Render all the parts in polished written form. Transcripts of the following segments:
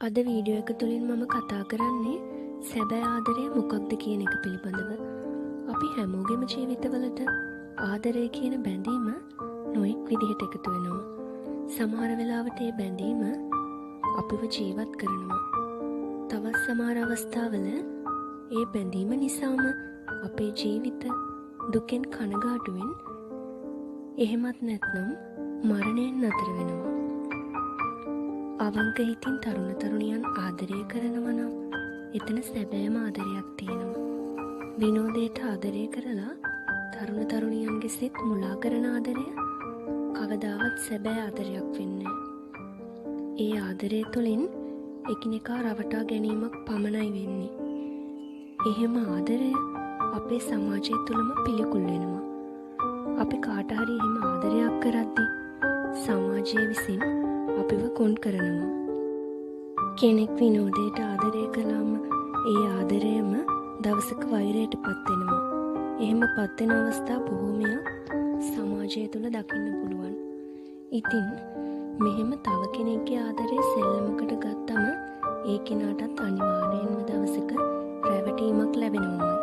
අද වීඩියෝ එක තුළින් මම කතා කරන්නේ සැබෑ ආදරය මොකක්ද කියන එක පිළිබඳව. අපි හැමෝගෙම ජීවිතවලට ආදරය කියන බැඳීම නොයෙක් විදිහට එකතු වෙනවා. සමහර වෙලාවට ඒ බැඳීම අපිව ජීවත් කරනවා. තවත් සමහර අවස්ථාවල ඒ බැඳීම නිසාම අපේ ජීවිත දුකෙන් කනගාටුවෙන් එහෙමත් නැත්නම් මරණයෙන් නතර වෙනවා. අවංක හිතින් තරුණ තරුණියන් ආදරය කරනවා නම් එතන සැබෑම ආදරයක් තියෙනවා. විනෝදයට ආදරය කරලා තරුණ තරුණියන්ගේ සිත් මුලා කරන ආදරය කවදාවත් සැබෑ ආදරයක් වෙන්නේ නැහැ. ඒ ආදරය තුළින් එකිනෙකා රවටා ගැනීමක් පමණයි වෙන්නේ. එහෙම ආදරය අපේ සමාජය තුළම පිළිකුල් වෙනවා. අපි කාට හරි එහෙම ආදරයක් කරද්දී සමාජය විසින් අපිව කොන් කරනවා. කෙනෙක් විනෝදයට ආදරය කළාම ඒ ආදරයම දවසක වෛරයට පත් වෙනවා. එහෙම පත් වෙන අවස්ථා බොහෝමයක් සමාජය තුළ දකින්න පුළුවන්. ඉතින් මෙහෙම තව කෙනෙක්ගේ ආදරය සෙල්ලමකට ගත්තම ඒ කෙනාටත් අනිවාර්යෙන්ම දවසක රැවටීමක් ලැබෙනවාමයි.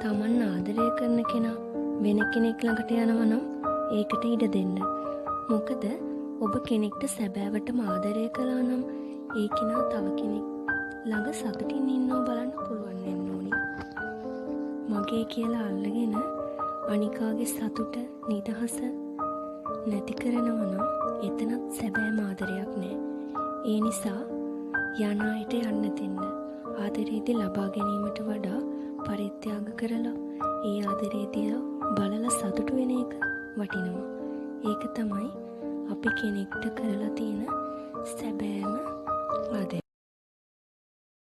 Taman ආදරය කරන කෙනා වෙන කෙනෙක් ළඟට යනවා නම් ඒකට ඉඩ දෙන්න. මොකද ඔබ කෙනෙක්ට සැබෑවටම ආදරය කළා නම් ඒ කෙනා තව කෙනෙක් ළඟ සතුටින් ඉන්නව බලන්න පුළුවන් වෙන්න ඕනි. මගේ කියලා අල්ලගෙන අනිකාගේ සතුට නිදහස නැති කරනවා නම් එතනත් සැබෑම ආදරයක් නෑ. ඒ නිසා යන අයට යන්න දෙන්න. ආදරයේදී ලබා ගැනීමට වඩා පරිත්‍යාග කරලා ඒ ආදරයේදී බලලා සතුටු වෙන එක වටිනවා. ඒක තමයි අපි කෙනෙක්ට කරලා තියෙන සැබෑම